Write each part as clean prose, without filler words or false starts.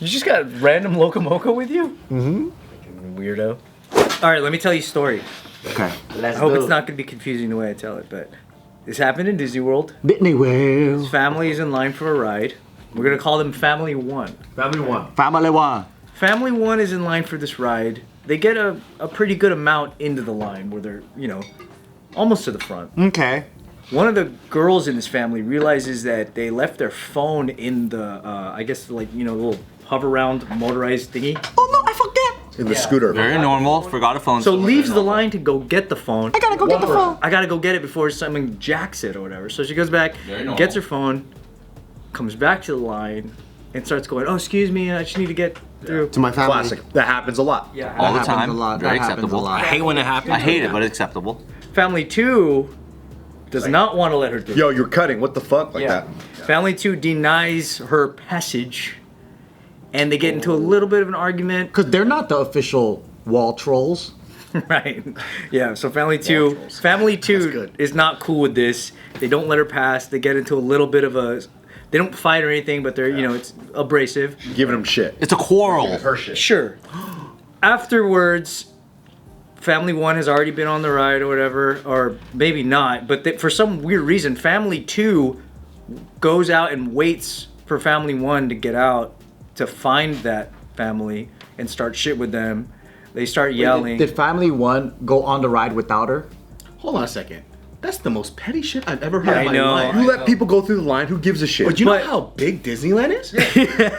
You just got random Locomoco with you? Mm-hmm. Weirdo. All right, let me tell you a story. Okay. I hope it's not going to be confusing the way I tell it, but this happened in Disney World. Disney World. His family is in line for a ride. We're going to call them Family One. Family One. Family One. Family One is in line for this ride. They get a pretty good amount into the line where they're, you know, almost to the front. Okay. One of the girls in this family realizes that they left their phone in the, I guess, like, you know, little hover around motorized thingy. Oh no, I fucked that. In the scooter. Very normal. Forgot a phone. So leaves the line to go get the phone. I gotta go get the phone. I gotta go get it before someone jacks it or whatever. So she goes back, gets her phone, comes back to the line, and starts going, oh, excuse me, I just need to get through. To my family. Classic. That happens a lot. Yeah. all the happens time. a lot. Very That happens a acceptable. lot. I hate when it happens. I hate it, but it's acceptable. Family 2 does not want to let her through. Yo, you're cutting. What the fuck? Like that. Family 2 denies her passage, and they get into a little bit of an argument. Because they're not the official wall trolls. Right. Yeah, so Family 2 is not cool with this. They don't let her pass. They get into a little bit of a... They don't fight or anything, but they're, you know, it's abrasive. Giving him shit. It's a quarrel. It's her shit. Sure. Afterwards, Family 1 has already been on the ride or whatever, or maybe not, but for some weird reason, Family 2 goes out and waits for Family 1 to get out to find that family and start shit with them. They start yelling. Did Family 1 go on the ride without her? Hold on a second. That's the most petty shit I've ever heard I in my know. life. You let people go through the line. Who gives a shit? But you know But- how big Disneyland is? This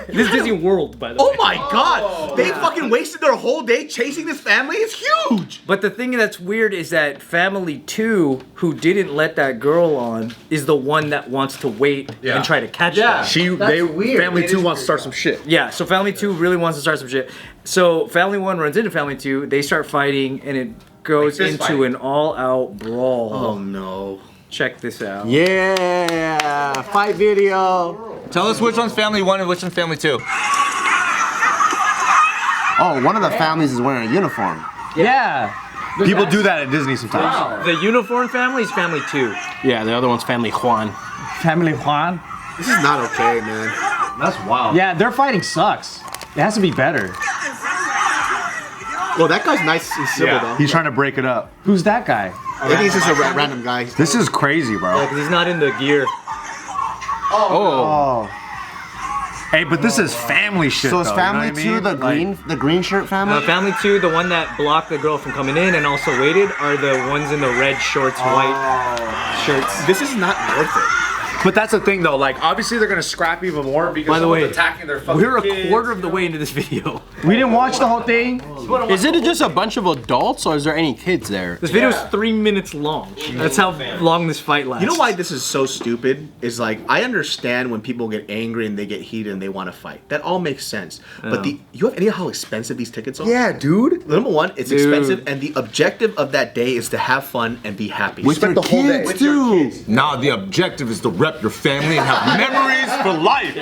is Disney World, by the way. Oh my god! They fucking wasted their whole day chasing this family? It's huge! But the thing that's weird is that Family 2, who didn't let that girl on, is the one that wants to wait and try to catch them. Family 2 wants to start some shit. Yeah, so Family 2 really wants to start some shit. So Family 1 runs into Family 2, they start fighting, and it goes into an all-out brawl. Oh no. Check this out. Yeah. Fight video. Tell us which one's Family 1 and which one's Family 2. Oh, one of the families is wearing a uniform. Yeah. People do that at Disney sometimes. The uniform family is Family 2. Yeah, the other one's Family Kwan. Family Juan. This is not okay, man. That's wild. Yeah, their fighting sucks. It has to be better. Well, that guy's nice and civil though. He's trying to break it up. Who's that guy? I think he's just a random guy. This is crazy, bro. Because he's not in the gear. Oh. Hey, but this is family shit. So is though, Family you know 2 what I mean? the green shirt family? Family 2, the one that blocked the girl from coming in and also waited, are the ones in the red shorts, white shirts. This is not worth it. But that's the thing, though. Like, obviously, they're gonna scrap even more because By the way, someone's attacking their fucking We're a kids. quarter of the way into this video. We didn't watch the whole thing. Is it just a bunch of adults or is there any kids there? This video is 3 minutes long. That's how long this fight lasts. You know why this is so stupid? Is like, I understand when people get angry and they get heated and they want to fight. That all makes sense. But you have any idea how expensive these tickets are? Yeah, dude. Number one, it's Dude. expensive, and the objective of that day is to have fun and be happy. We spent the whole day. Kids, too. Nah, the objective is to rep your family and have memories for life.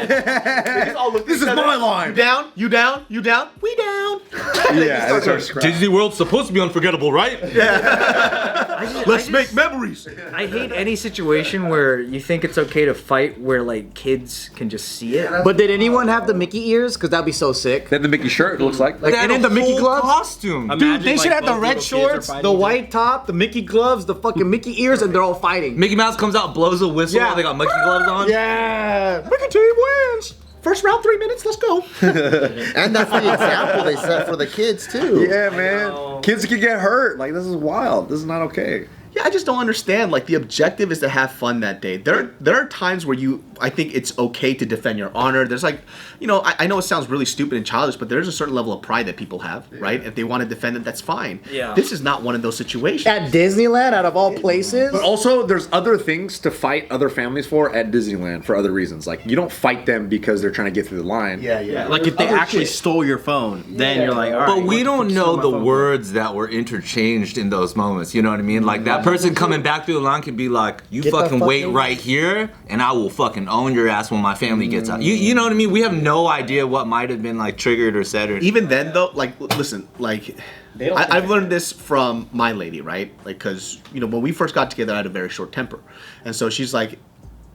This is my line. You down? You down? You down? We down. Yeah, that's our scrap. Disney World's supposed to be unforgettable, right? Let's make memories. I hate any situation where you think it's okay to fight where like kids can just see it. But did anyone have the Mickey ears? Because that'd be so sick. Then the Mickey shirt, it looks like. Like, and then the Mickey gloves. Costume. Dude, they should have the red shorts, the white top, the Mickey gloves, the fucking Mickey ears, and they're all fighting. Mickey Mouse comes out, blows a whistle Yeah. while they got Mickey gloves on. Yeah. Mickey team wins. First round, 3 minutes. Let's go. And that's the example they set for the kids, too. Yeah, man. Kids can get hurt. Like, this is wild. This is not okay. Yeah, I just don't understand. Like, the objective is to have fun that day. There are times where I think it's okay to defend your honor. There's like, you know, I know it sounds really stupid and childish, but there's a certain level of pride that people have, right? If they want to defend it, that's fine. Yeah. This is not one of those situations. At Disneyland, out of all places. But also, there's other things to fight other families for at Disneyland for other reasons. Like, you don't fight them because they're trying to get through the line. Yeah. Like if they actually stole your phone, then you're like, all right. But we don't know the phone. words that were interchanged in those moments. You know what I mean? Like that person coming back through the line could be like, "You Get the fucking wait fucking- right here, and I will fucking own your ass when my family gets out." You know what I mean? We have no idea what might have been like triggered or said or. Even then, though, like, listen, like, I've learned this from my lady, right? Like, because, you know, when we first got together, I had a very short temper. And so she's like,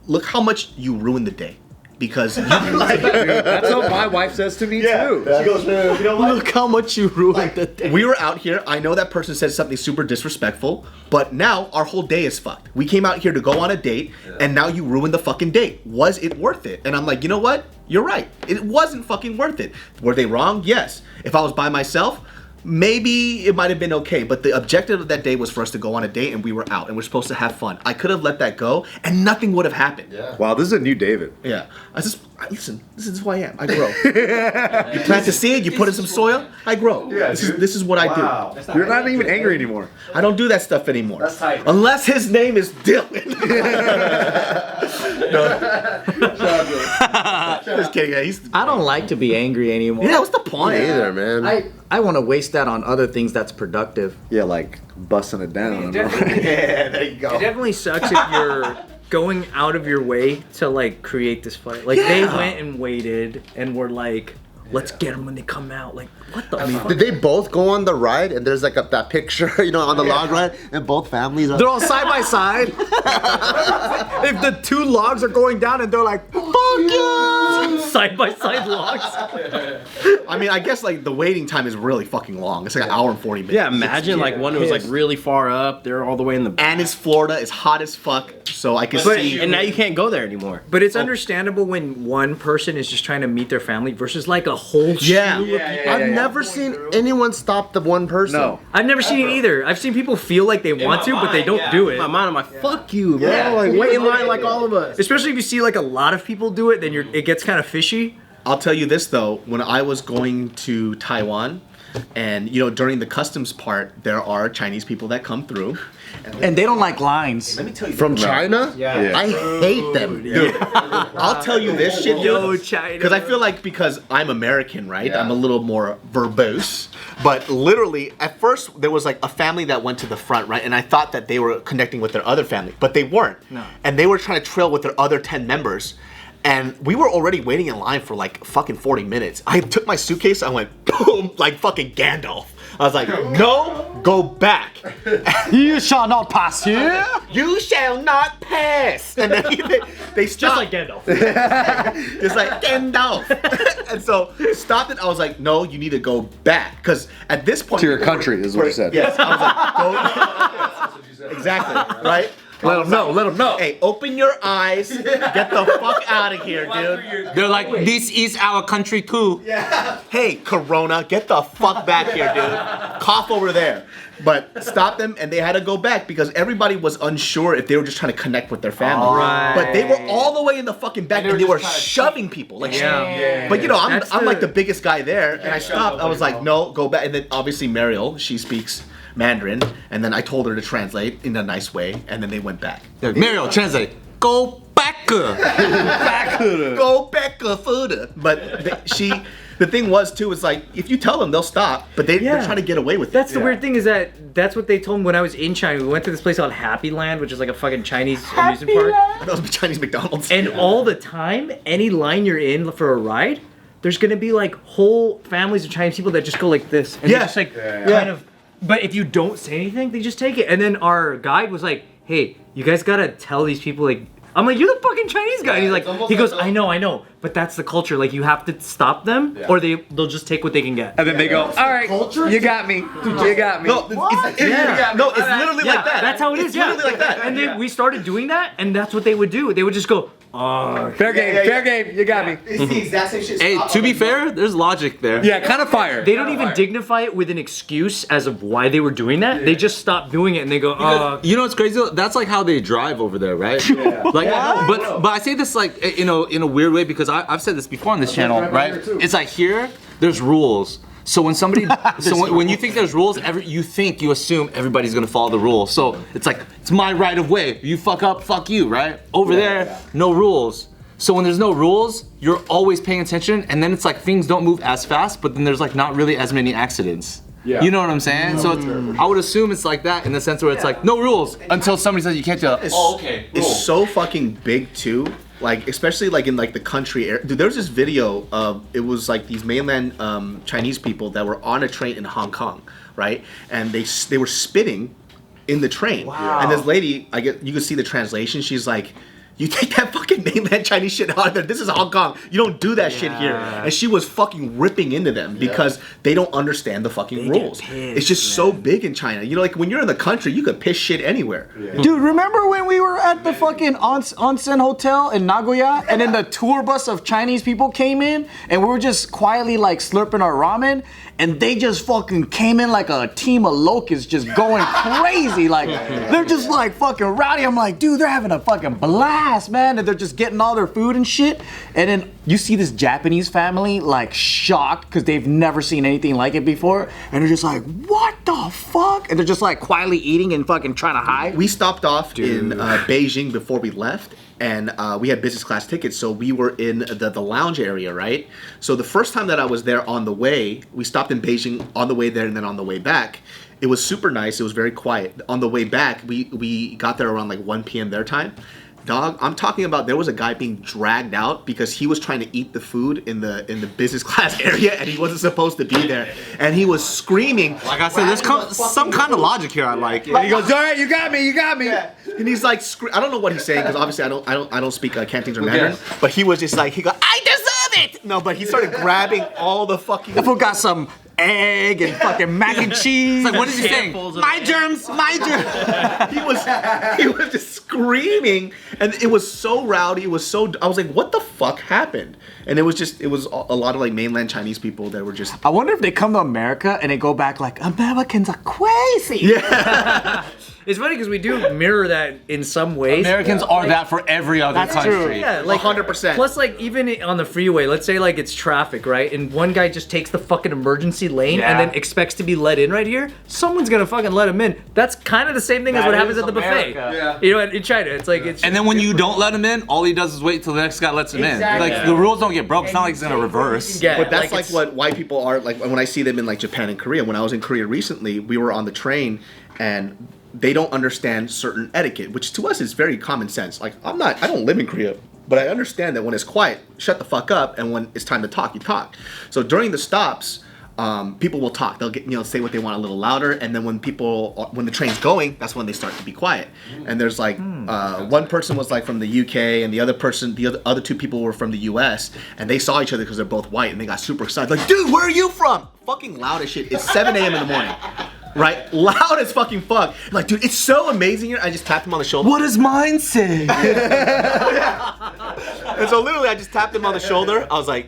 look how much you ruined the day. because That's what my wife says to me too. she goes, you know what? Look how much you ruined the day. We were out here. I know that person said something super disrespectful, but now our whole day is fucked. We came out here to go on a date, and now you ruined the fucking date. Was it worth it? And I'm like, you know what? You're right. It wasn't fucking worth it. Were they wrong? Yes. If I was by myself, maybe it might have been okay, but the objective of that day was for us to go on a date, and we were out, and we're supposed to have fun. I could have let that go, and nothing would have happened. Wow, this is a new David. Yeah. Listen, this is who I am. I grow. You plant the seed, you put in some soil, I grow. This is what I do. You're not even angry anymore. I don't do that stuff anymore. That's tight. Unless his name is Dylan. Just kidding. Yeah, I don't like to be angry anymore. what's the point? Either, man. I want to waste that on other things that's productive. Yeah, like busting it down. Yeah, there you go. It definitely sucks if you're going out of your way to like create this fight. Like they went and waited and were like, let's get them when they come out. Like, what the fuck? Did they both go on the ride? And there's like that picture, on the log ride, and both families are. They're all side by side. If the two logs are going down and they're like, fuck you! Side by side logs. I mean, I guess like the waiting time is really fucking long. It's like an hour and 40 minutes. Yeah, imagine like one was like really far up. They're all the way in the. And it's Florida. It's hot as fuck. So I can see. And now you can't go there anymore. But it's understandable when one person is just trying to meet their family versus like a whole Yeah. slew of people. I've never seen anyone stop the one person. No. I've never seen it either. I've seen people feel like they want to, but they don't do it. In my mind, I'm like, fuck you, bro. Like, wait in line like all of us. Especially if you see like a lot of people do it, then it gets kind of fishy. I'll tell you this though, when I was going to Taiwan, and during the customs part, there are Chinese people that come through. And they don't like lines. Let me tell you From China? Yeah. I hate them. Dude, I'll tell you this shit, Yo, China. because I feel like because I'm American, right? I'm a little more verbose. But literally, at first, there was like a family that went to the front, right? And I thought that they were connecting with their other family, but they weren't. No. And they were trying to trail with their other 10 members. And we were already waiting in line for like fucking 40 minutes. I took my suitcase, I went boom, like fucking Gandalf. I was like, no, go back. You shall not pass here. You shall not pass. And then they stopped. Just like Gandalf. Just like Gandalf. And so stopped it. I was like, no, you need to go back. Because at this point. To your country is what you said. Yes. I was like, go. Exactly. Right? Let them know. Let them know. Hey, open your eyes. Get the fuck out of here, dude. They're like, this is our country too. Hey, Corona, get the fuck back here, dude. Cough over there. But stop them, and they had to go back because everybody was unsure if they were just trying to connect with their family. Right. But they were all the way in the fucking back, and they were shoving people. Like, But I'm like the biggest guy there, and I stopped. I was like, no, go back. And then obviously Mariel, she speaks Mandarin, and then I told her to translate in a nice way, and then they went back. Mariel, translate. Go back. Go back, further. But the thing was too, is like if you tell them, they'll stop, but they're trying to get away with it. That's the weird thing is that's what they told me when I was in China. We went to this place called Happy Land, which is like a fucking Chinese amusement park. That was Chinese McDonald's. And all the time, any line you're in for a ride, there's gonna be like whole families of Chinese people that just go like this. And just like kind of. But if you don't say anything, they just take it. And then our guide was like, hey, you guys gotta tell these people like, I'm like, you're the fucking Chinese guy. And he's like, he goes, I know, but that's the culture. Like, you have to stop them, or they'll just take what they can get. And then they go, all right, you got me. You got me. No, it's literally like that. That's how it is. It's literally like that. And then we started doing that, and that's what they would do. They would just go, fair game, you got me. It's the exact same shit. Hey, to be fair, there's logic there. Yeah, kind of fire. They don't even dignify it with an excuse as of why they were doing that. They just stop doing it, and they go, You know what's crazy? That's like how they drive over there, right? Like, but I say this like in a weird way because I've said this before on this channel, right? It's like here, there's rules. So when somebody, when you think there's rules, you assume everybody's gonna follow the rules. So it's like, it's my right of way. You fuck up, fuck you, right? Over there, no rules. So when there's no rules, you're always paying attention, and then it's like things don't move as fast, but then there's like not really as many accidents. Yeah. You know what I'm saying? So I would assume it's like that in the sense where it's like no rules until somebody says you can't do it. Okay. It's so fucking big too. Like especially like in like the country area. Dude, there was this video of it was like these mainland Chinese people that were on a train in Hong Kong, right? And they were spitting in the train. Wow. And this lady, I guess you could see the translation. She's like, You take that fucking mainland Chinese shit out of there. This is Hong Kong. You don't do that shit here. And she was fucking ripping into them because they don't understand the fucking rules. It's just so big in China. You know, like when you're in the country, you could piss shit anywhere. Dude, remember when we were at the fucking onsen hotel in Nagoya, and then the tour bus of Chinese people came in, and we were just quietly like slurping our ramen, and they just fucking came in like a team of locusts, just going crazy. Like they're just like fucking rowdy. I'm like, dude, they're having a fucking blast, man, and they're just getting all their food and shit. And then you see this Japanese family like shocked because they've never seen anything like it before, and they're just like, what the fuck? And they're just like quietly eating and fucking trying to hide. We stopped off in Beijing before we left, and we had business class tickets, so we were in the lounge area, right? So the first time that I was there on the way, we stopped in Beijing on the way there and then on the way back. It was super nice. It was very quiet. On the way back, we got there around like 1 p.m. their time. Dog, I'm talking about there was a guy being dragged out because he was trying to eat the food in the business class area and he wasn't supposed to be there. And he was screaming. Like I said, there's some kind of logic here I like. And he goes, all right, you got me. Yeah. And he's like, I don't know what he's saying because obviously I don't speak Cantonese or Mandarin. But he was just like, he goes, I deserve it. No, but he started grabbing all the fucking. I forgot some egg and fucking mac and cheese. It's like, what is he saying? My germs. He was just screaming, and it was so rowdy. It was so. I was like, what the fuck happened? And it was a lot of like mainland Chinese people that were just. I wonder if they come to America and they go back like, Americans are crazy. Yeah. It's funny because we do mirror that in some ways. Americans are that for every other country. true. Yeah, like 100%. Plus, like even on the freeway, let's say like it's traffic, right? And one guy just takes the fucking emergency lane and then expects to be let in right here. Someone's gonna fucking let him in. That's kind of the same thing as what happens at the buffet. Yeah. You know, in China, it's like it's. And then when you don't let him in, all he does is wait till the next guy lets him in. Like the rules don't get broke. It's not like it's gonna reverse. Yeah, But that's like it's- what white people are like when I see them in like Japan and Korea. When I was in Korea recently, we were on the train and they don't understand certain etiquette, which to us is very common sense. Like I don't live in Korea, but I understand that when it's quiet, shut the fuck up, and when it's time to talk, you talk. So during the stops, people will talk. They'll get say what they want a little louder, and then when the train's going, that's when they start to be quiet. And there's like one person was like from the UK, and the other two people were from the US, and they saw each other because they're both white, and they got super excited. Like, dude, where are you from? Fucking loud as shit. It's 7 a.m. in the morning. Right? Loud as fucking fuck. Like, dude, it's so amazing here. I just tapped him on the shoulder. What does mine say? And so literally I just tapped him on the shoulder. I was like,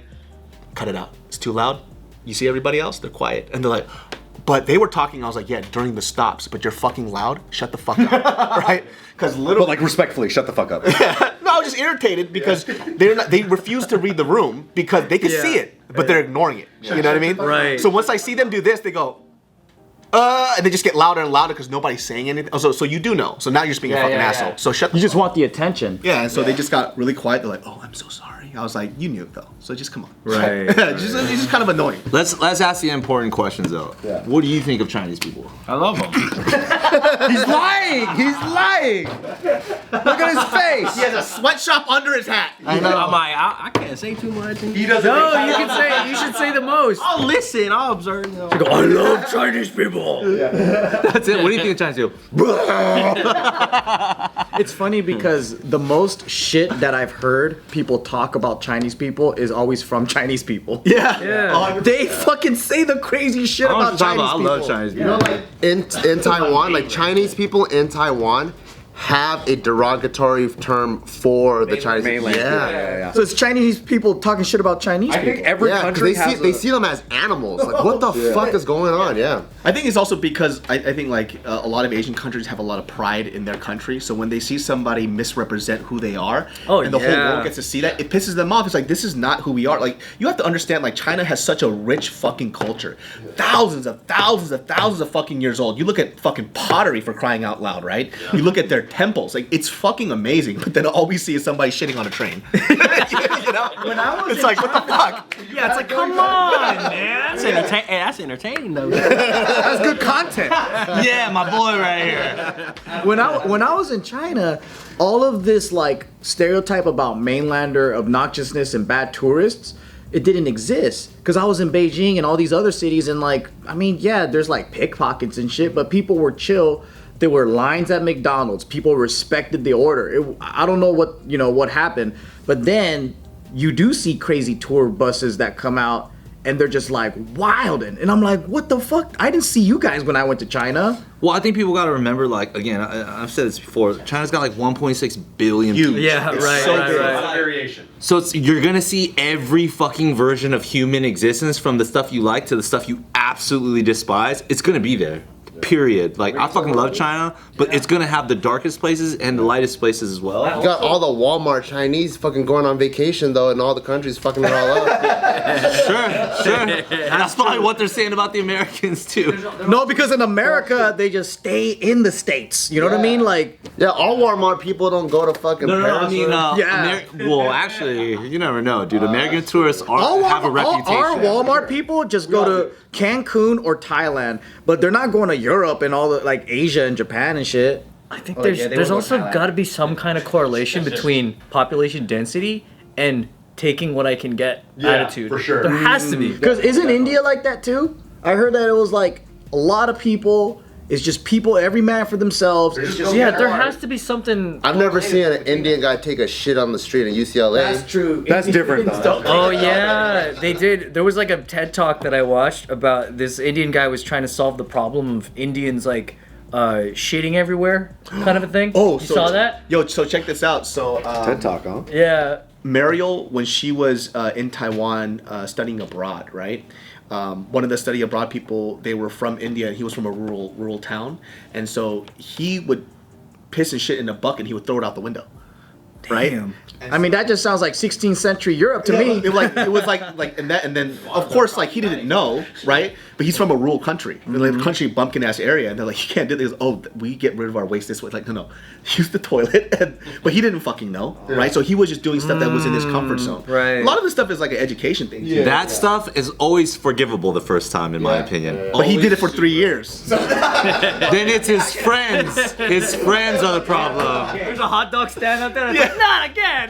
cut it out. It's too loud. You see everybody else? They're quiet. And they're like, but they were talking. I was like, yeah, during the stops, but you're fucking loud. Shut the fuck up. Right? Because literally. But like respectfully, shut the fuck up. No, I was just irritated because they refuse to read the room because they can see it, but they're ignoring it. You know what I mean? Right. So once I see them do this, they go, and they just get louder and louder because nobody's saying anything. Oh, so you do know. So now you're just being a fucking asshole. So shut the You just want the attention. Yeah, and so they just got really quiet. They're like, oh, I'm so sorry. I was like, you knew though. So just come on. Right. It's just kind of annoying. Let's ask the important questions though. Yeah. What do you think of Chinese people? I love them. He's lying. Look at his face. He has a sweatshop under his hat. I know. I can't say too much. He doesn't. No, you should say the most. I'll listen. I'll observe. You know. I love Chinese people. That's it. What do you think of Chinese people? It's funny because the most shit that I've heard people talk about Chinese people is always from Chinese people. Yeah. They fucking say the crazy shit about Chinese people. I love Chinese people. You know, like in Taiwan, like Chinese people in Taiwan have a derogatory term for the Chinese mainland. Yeah. So it's Chinese people talking shit about Chinese people. I think every Yeah, country because they see them as animals. Like, what the fuck is going on? Yeah. I think it's also because I think like a lot of Asian countries have a lot of pride in their country. So when they see somebody misrepresent who they are, and the whole world gets to see that, it pisses them off. It's like, this is not who we are. Like, you have to understand, like, China has such a rich fucking culture. Thousands of fucking years old. You look at fucking pottery, for crying out loud, right? You look at their temples. Like, it's fucking amazing. But then all we see is somebody shitting on a train. You know? When I was It's like, what the fuck? Yeah, it's like, come on, man. That's entertaining though. That's good content. Yeah, my boy right here. When I was in China, all of this like stereotype about mainlander obnoxiousness and bad tourists, it didn't exist. Because I was in Beijing and all these other cities, and like, I mean, yeah, there's like pickpockets and shit, but people were chill. There were lines at McDonald's. People respected the order. I don't know what happened, but then you do see crazy tour buses that come out and they're just like wilding, and I'm like, what the fuck? I didn't see you guys when I went to China. Well, I think people got to remember, like, again, I've said this before. China's got like 1.6 billion people. Yeah, right. Variation. So you're gonna see every fucking version of human existence, from the stuff you like to the stuff you absolutely despise. It's gonna be there. Period. Like, I fucking love China, but it's gonna have the darkest places and the lightest places as well. You got all the Walmart Chinese fucking going on vacation though, in all the countries fucking it all up. Sure. That's probably what they're saying about the Americans too. No, because in America they just stay in the States. You know what I mean? Like, Yeah, all Walmart people don't go to fucking No, Paris. I mean, Yeah. well, actually, you never know, dude. American tourists have a reputation. Our Walmart people just go to Cancun or Thailand, but they're not going to Europe and all the like Asia and Japan and shit. I think yeah, they there's would go also Thailand. got to be some kind of correlation between population density and taking what I can get attitude. for sure. There has to be. Because isn't India like that too? I heard that it was like a lot of people. It's just people, every man for themselves. It's just, Yeah, there has to be something. I've never seen an Indian guy take a shit on the street in UCLA. That's true. That's different, though. Oh yeah, they did. There was like a TED talk that I watched about this Indian guy was trying to solve the problem of Indians like shitting everywhere, kind of a thing. Oh, you so saw that? Yo, so check this out. So TED Talk, huh? Yeah. Mariel, when she was in Taiwan studying abroad, right? One of the study abroad people, they were from India, and he was from a rural town, and so he would piss and shit in a bucket, and he would throw it out the window, right? Damn. I mean, that just sounds like 16th century Europe to me. It was like and then of course like he didn't know, right? But he's from a rural country, like a country bumpkin ass area, and they're like, you can't do this. Oh, we get rid of our waste this way. Like, no, use the toilet. But he didn't fucking know, right? So he was just doing stuff that was in his comfort zone. Right. A lot of this stuff is like an education thing. too. That stuff is always forgivable the first time, in my opinion. But he did it for 3 years. Then it's his friends. His friends are the problem. There's a hot dog stand out there. It's like, not again.